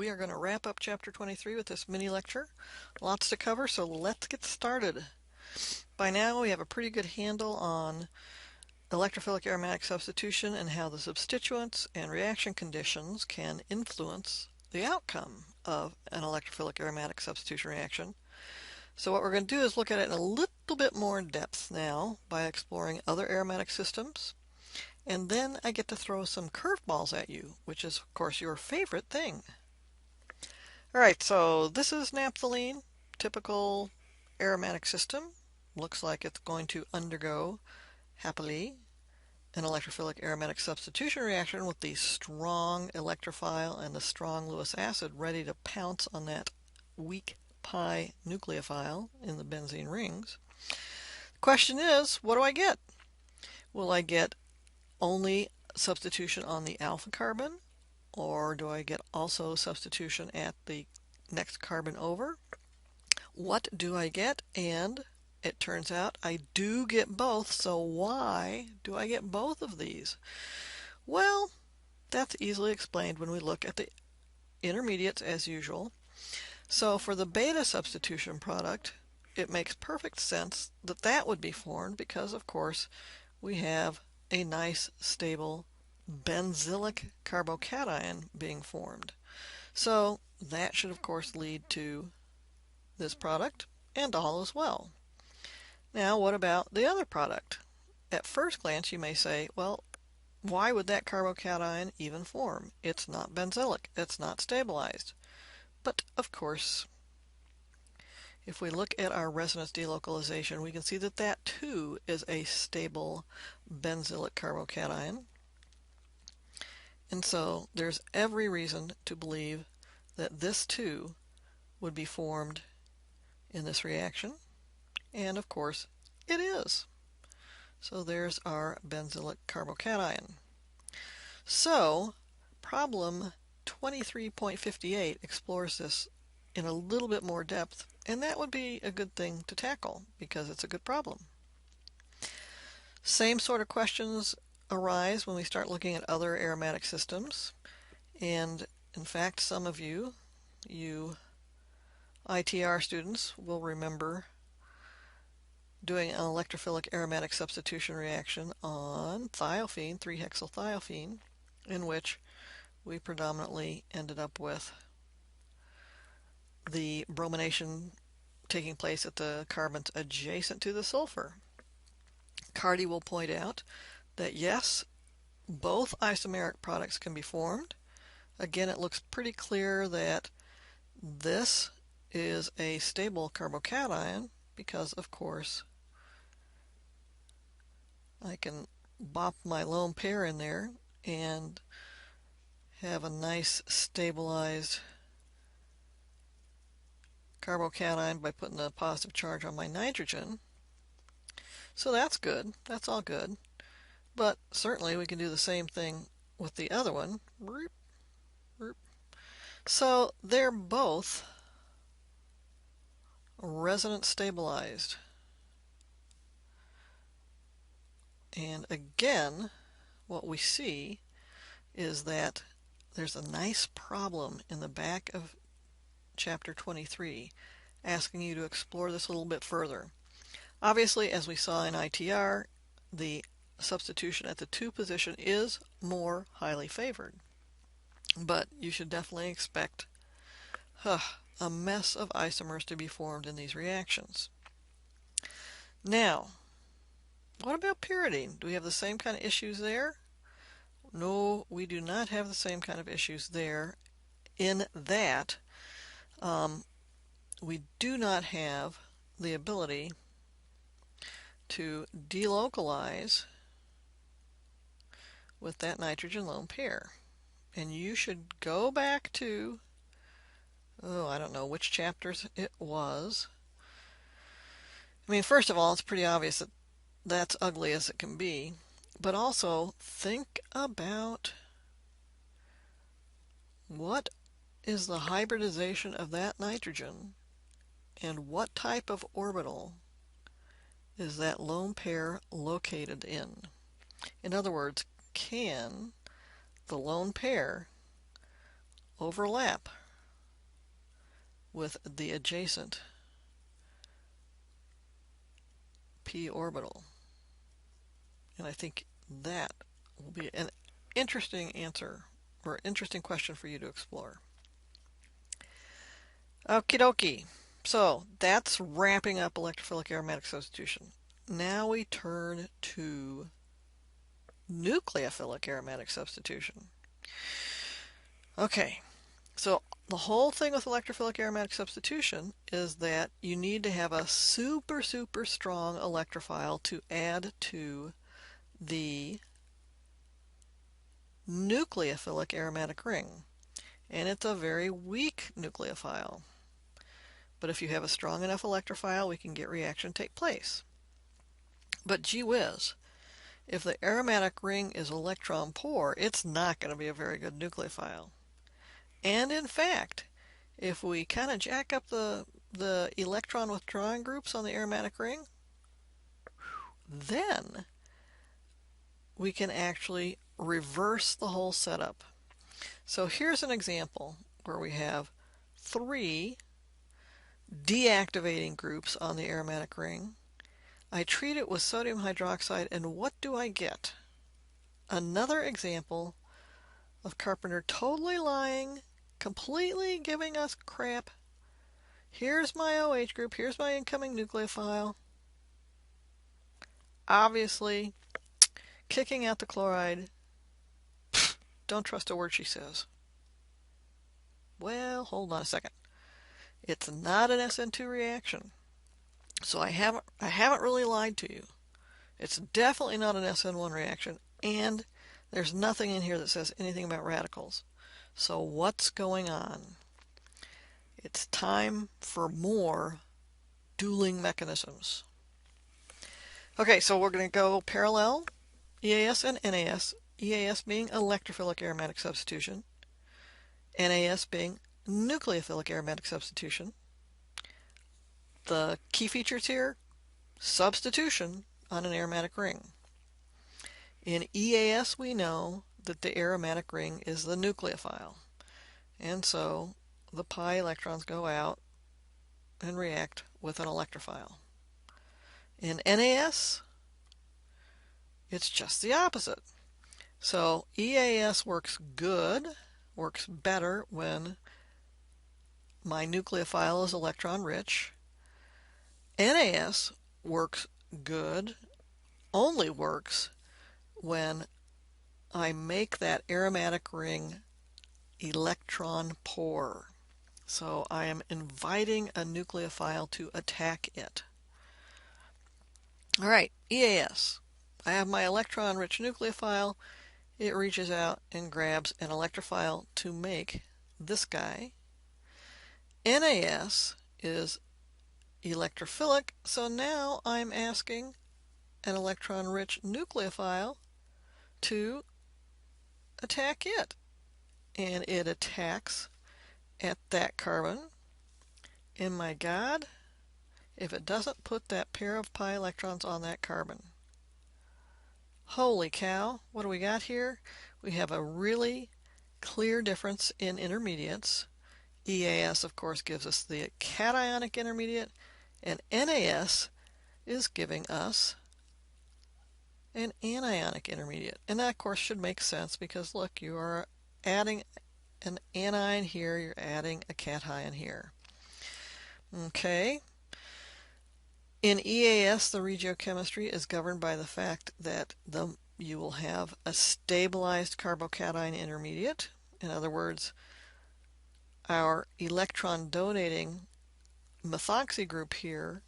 We are going to wrap up Chapter 23 with this mini lecture. Lots to cover, so let's get started. By now we have a pretty good handle on electrophilic aromatic substitution and how the substituents and reaction conditions can influence the outcome of an electrophilic aromatic substitution reaction. So what we're going to do is look at it in a little bit more depth now by exploring other aromatic systems. And then I get to throw some curveballs at you, which is, of course, your favorite thing. Alright, so this is naphthalene, typical aromatic system. Looks like it's going to undergo, happily, an electrophilic aromatic substitution reaction with the strong electrophile and the strong Lewis acid ready to pounce on that weak pi nucleophile in the benzene rings. The question is, what do I get? Will I get only substitution on the alpha carbon, or do I get also substitution at the next carbon over? What do I get? And it turns out I do get both, so why do I get both of these? Well, that's easily explained when we look at the intermediates as usual. So for the beta substitution product, it makes perfect sense that that would be formed because, of course, we have a nice stable benzylic carbocation being formed. So that should, of course, lead to this product, and all is well. Now, what about the other product? At first glance, you may say, well, why would that carbocation even form? It's not benzylic. It's not stabilized. But, of course, if we look at our resonance delocalization, we can see that that, too, is a stable benzylic carbocation. And so there's every reason to believe that this too would be formed in this reaction. And of course it is. So there's our benzylic carbocation. So problem 23.58 explores this in a little bit more depth, and that would be a good thing to tackle because it's a good problem. Same sort of questions arise when we start looking at other aromatic systems, and in fact some of you ITR students will remember doing an electrophilic aromatic substitution reaction on thiophene, 3-hexylthiophene, in which we predominantly ended up with the bromination taking place at the carbons adjacent to the sulfur. Cardy will point out that yes, both isomeric products can be formed. Again, it looks pretty clear that this is a stable carbocation because, of course, I can bop my lone pair in there and have a nice stabilized carbocation by putting a positive charge on my nitrogen. So that's good. That's all good. But certainly we can do the same thing with the other one. So they're both resonance stabilized. And again, what we see is that there's a nice problem in the back of Chapter 23 asking you to explore this a little bit further. Obviously, as we saw in ITR, the substitution at the 2 position is more highly favored. But you should definitely expect a mess of isomers to be formed in these reactions. Now, what about pyridine? Do we have the same kind of issues there? No, we do not have the same kind of issues there in that we do not have the ability to delocalize with that nitrogen lone pair. And you should go back to, I don't know which chapters it was. I mean, first of all, it's pretty obvious that that's ugly as it can be. But also, think about what is the hybridization of that nitrogen and what type of orbital is that lone pair located in. In other words, can the lone pair overlap with the adjacent p orbital. And I think that will be an interesting answer, or interesting question for you to explore. Okie dokie. So that's wrapping up electrophilic aromatic substitution. Now we turn to nucleophilic aromatic substitution. Okay, so the whole thing with electrophilic aromatic substitution is that you need to have a super, super strong electrophile to add to the nucleophilic aromatic ring. And it's a very weak nucleophile. But if you have a strong enough electrophile, we can get reaction take place. But gee whiz, if the aromatic ring is electron poor, it's not going to be a very good nucleophile. And in fact, if we kind of jack up the electron withdrawing groups on the aromatic ring, then we can actually reverse the whole setup. So here's an example where we have 3 deactivating groups on the aromatic ring. I treat it with sodium hydroxide, and what do I get? Another example of Carpenter totally lying, completely giving us crap. Here's my OH group, here's my incoming nucleophile. Obviously, kicking out the chloride. Don't trust a word she says. Well, hold on a second. It's not an SN2 reaction. So I haven't really lied to you. It's definitely not an SN1 reaction, and there's nothing in here that says anything about radicals. So what's going on? It's time for more dueling mechanisms. Okay, so we're going to go parallel, EAS and NAS, EAS being electrophilic aromatic substitution, NAS being nucleophilic aromatic substitution. The key features here, substitution on an aromatic ring. In EAS we know that the aromatic ring is the nucleophile, and so the pi electrons go out and react with an electrophile. In NAS, it's just the opposite. So EAS works better when my nucleophile is electron rich. NAS works good, only works when I make that aromatic ring electron poor. So I am inviting a nucleophile to attack it. All right, EAS. I have my electron-rich nucleophile. It reaches out and grabs an electrophile to make this guy. NAS is electrophilic, so now I'm asking an electron-rich nucleophile to attack it. And it attacks at that carbon. And my God, if it doesn't put that pair of pi electrons on that carbon. Holy cow, what do we got here? We have a really clear difference in intermediates. EAS, of course, gives us the cationic intermediate, and NAS is giving us an anionic intermediate. And that, of course, should make sense because, look, you are adding an anion here, you're adding a cation here. Okay. In EAS, the regiochemistry is governed by the fact that you will have a stabilized carbocation intermediate. In other words, our electron donating methoxy group here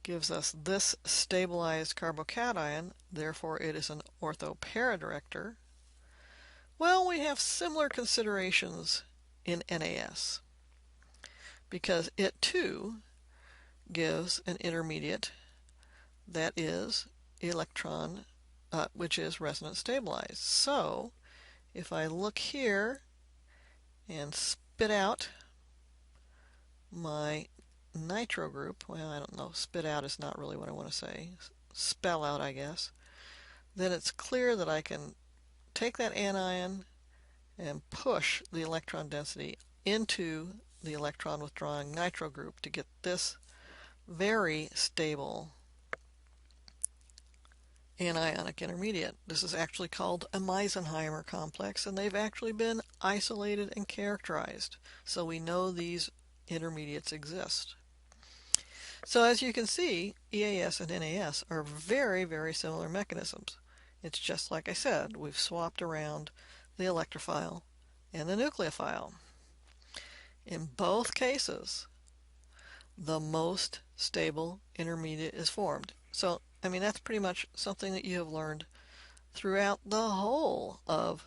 gives us this stabilized carbocation, therefore it is an ortho-para-director. Well, we have similar considerations in NAS because it too gives an intermediate that is electron, which is resonance stabilized. So if I look here and spit out my nitro group, well, I don't know, spit out is not really what I want to say, spell out, I guess, then it's clear that I can take that anion and push the electron density into the electron withdrawing nitro group to get this very stable anionic intermediate. This is actually called a Meisenheimer complex, and they've actually been isolated and characterized, so we know these intermediates exist. So as you can see, EAS and NAS are very, very similar mechanisms. It's just like I said, we've swapped around the electrophile and the nucleophile. In both cases, the most stable intermediate is formed. So, I mean, that's pretty much something that you have learned throughout the whole of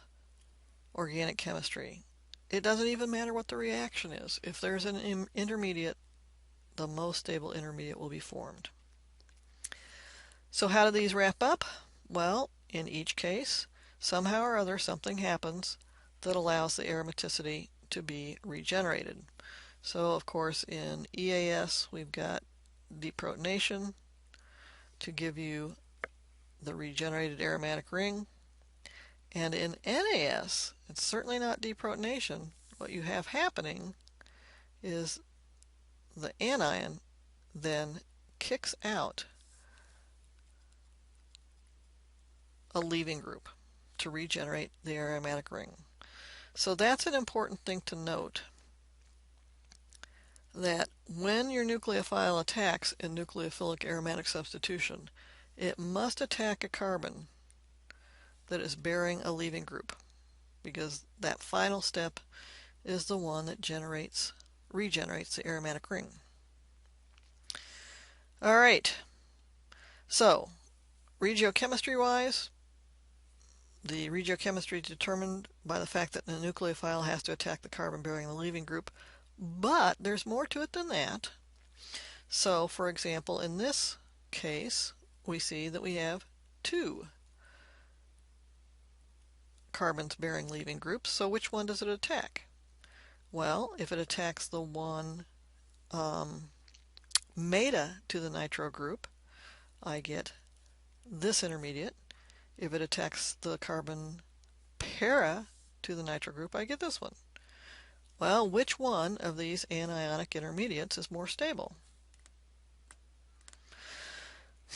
organic chemistry. It doesn't even matter what the reaction is. If there's an intermediate, the most stable intermediate will be formed. So how do these wrap up? Well, in each case, somehow or other, something happens that allows the aromaticity to be regenerated. So, of course, in EAS, we've got deprotonation to give you the regenerated aromatic ring. And in NAS, it's certainly not deprotonation. What you have happening is the anion then kicks out a leaving group to regenerate the aromatic ring. So that's an important thing to note, that when your nucleophile attacks in nucleophilic aromatic substitution, it must attack a carbon that is bearing a leaving group, because that final step is the one that regenerates the aromatic ring. All right, so regiochemistry-wise, the regiochemistry is determined by the fact that the nucleophile has to attack the carbon bearing the leaving group, but there's more to it than that. So, for example, in this case, we see that we have two carbons bearing leaving groups. So which one does it attack? Well, if it attacks the one meta to the nitro group, I get this intermediate. If it attacks the carbon para to the nitro group, I get this one. Well, which one of these anionic intermediates is more stable?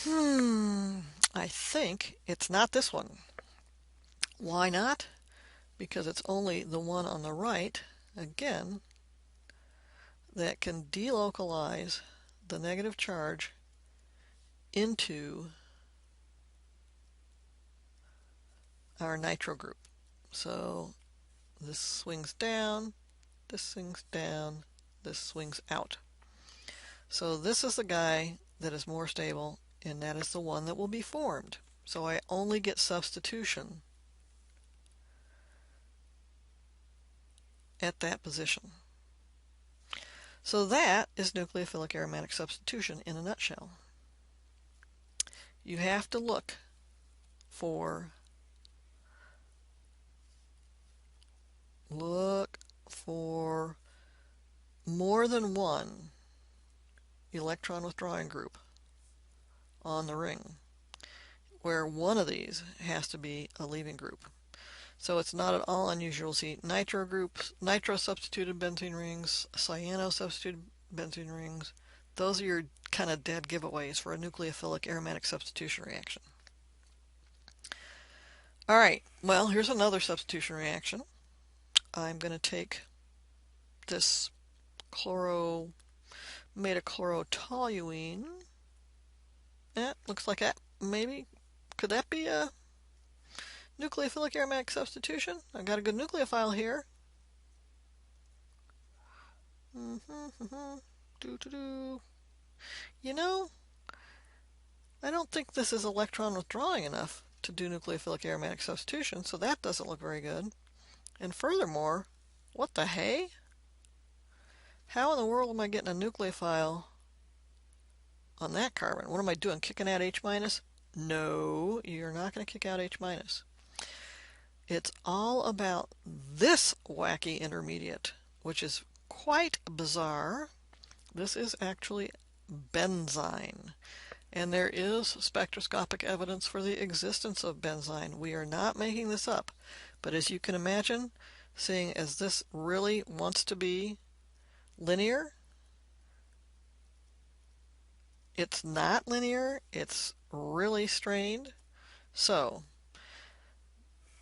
I think it's not this one. Why not? Because it's only the one on the right, again, that can delocalize the negative charge into our nitro group. So this swings down, this swings down, this swings out. So this is the guy that is more stable, and that is the one that will be formed. So I only get substitution at that position. So that is nucleophilic aromatic substitution in a nutshell. You have to look for more than one electron withdrawing group on the ring, where one of these has to be a leaving group. So it's not at all unusual to see nitro groups, nitro substituted benzene rings, cyano substituted benzene rings. Those are your kind of dead giveaways for a nucleophilic aromatic substitution reaction. All right, well, here's another substitution reaction. I'm going to take this metachlorotoluene. Looks like that. Maybe, could that be a nucleophilic aromatic substitution? I've got a good nucleophile here. You know, I don't think this is electron withdrawing enough to do nucleophilic aromatic substitution, so that doesn't look very good. And furthermore, what the hey? How in the world am I getting a nucleophile on that carbon? What am I doing, kicking out H minus? No, you're not going to kick out H minus. It's all about this wacky intermediate, which is quite bizarre. This is actually benzene, and there is spectroscopic evidence for the existence of benzene. We are not making this up, but as you can imagine, seeing as this really wants to be linear. It's not linear. It's really strained. So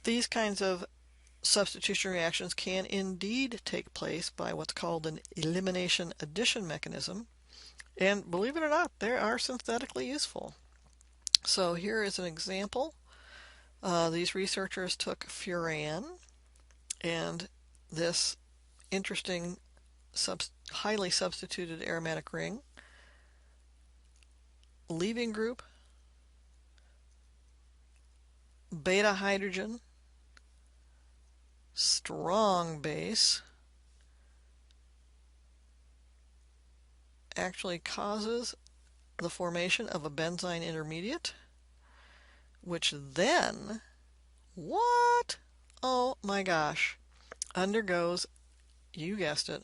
these kinds of substitution reactions can indeed take place by what's called an elimination addition mechanism. And believe it or not, they are synthetically useful. So here is an example. These researchers took furan and this interesting highly substituted aromatic ring, leaving group, beta hydrogen, strong base, actually causes the formation of a benzyne intermediate, which then, what? Oh my gosh, undergoes, you guessed it,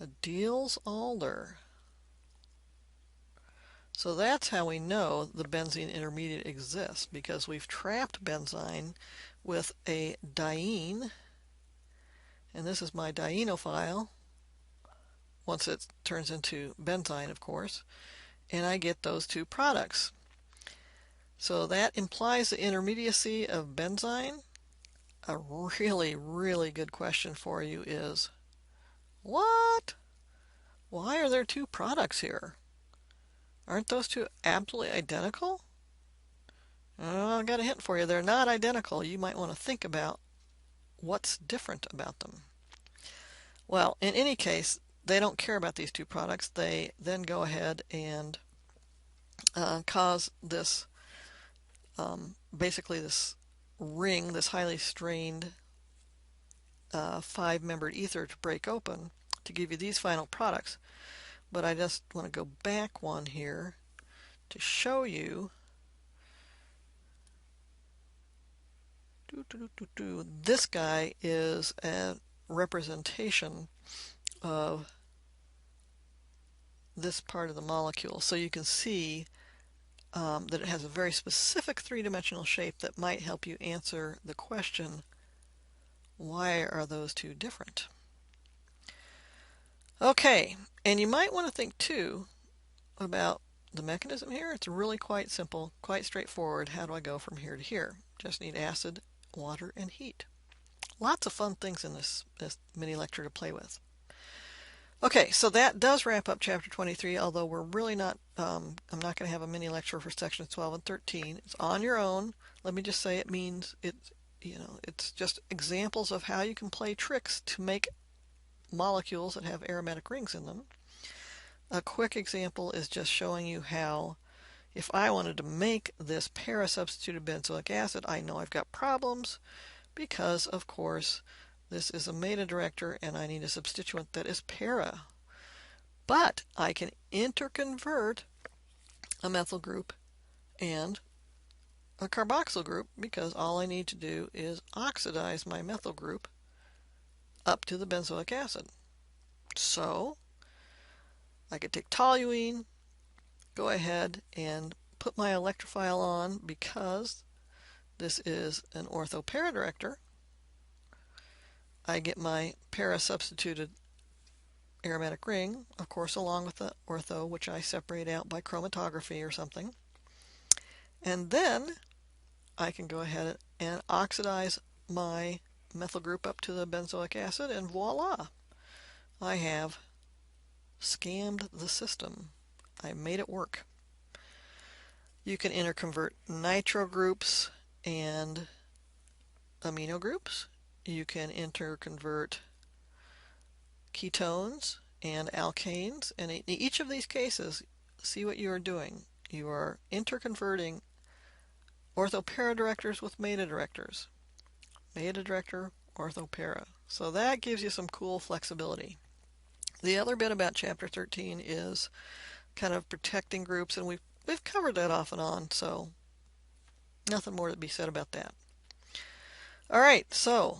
a Diels-Alder. So that's how we know the benzene intermediate exists, because we've trapped benzyne with a diene, and this is my dienophile, once it turns into benzyne, of course, and I get those two products. So that implies the intermediacy of benzyne. A really, really good question for you is, what? Why are there two products here? Aren't those two absolutely identical? I've got a hint for you. They're not identical. You might want to think about what's different about them. Well, in any case, they don't care about these two products. They then go ahead and cause this, basically this ring, this highly strained 5-membered ether to break open to give you these final products. But I just want to go back one here to show you. This guy is a representation of this part of the molecule. So you can see that it has a very specific three-dimensional shape that might help you answer the question, why are those two different? Okay, and you might want to think too about the mechanism here. It's really quite simple, quite straightforward. How do I go from here to here? Just need acid, water, and heat. Lots of fun things in this mini lecture to play with. Okay, so that does wrap up chapter 23, although we're really not, I'm not going to have a mini lecture for sections 12 and 13. It's on your own. Let me just say it means it's just examples of how you can play tricks to make molecules that have aromatic rings in them. A quick example is just showing you how, if I wanted to make this para-substituted benzoic acid, I know I've got problems because, of course, this is a meta director and I need a substituent that is para. But I can interconvert a methyl group and a carboxyl group because all I need to do is oxidize my methyl group up to the benzoic acid. So I could take toluene, go ahead and put my electrophile on because this is an ortho-para director. I get my para-substituted aromatic ring, of course, along with the ortho, which I separate out by chromatography or something. And then I can go ahead and oxidize my methyl group up to the benzoic acid, and voila! I have scammed the system. I made it work. You can interconvert nitro groups and amino groups. You can interconvert ketones and alkanes, and in each of these cases, see what you are doing. You are interconverting ortho-para directors with meta directors. Meta director, ortho-para. So that gives you some cool flexibility. The other bit about chapter 13 is kind of protecting groups, and we've covered that off and on, so nothing more to be said about that. All right, so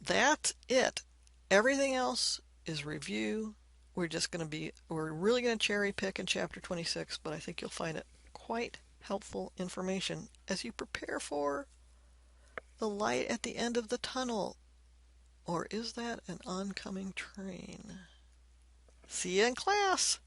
that's it. Everything else is review. We're really going to cherry pick in chapter 26, but I think you'll find it quite helpful information as you prepare for the light at the end of the tunnel. Or is that an oncoming train? See you in class.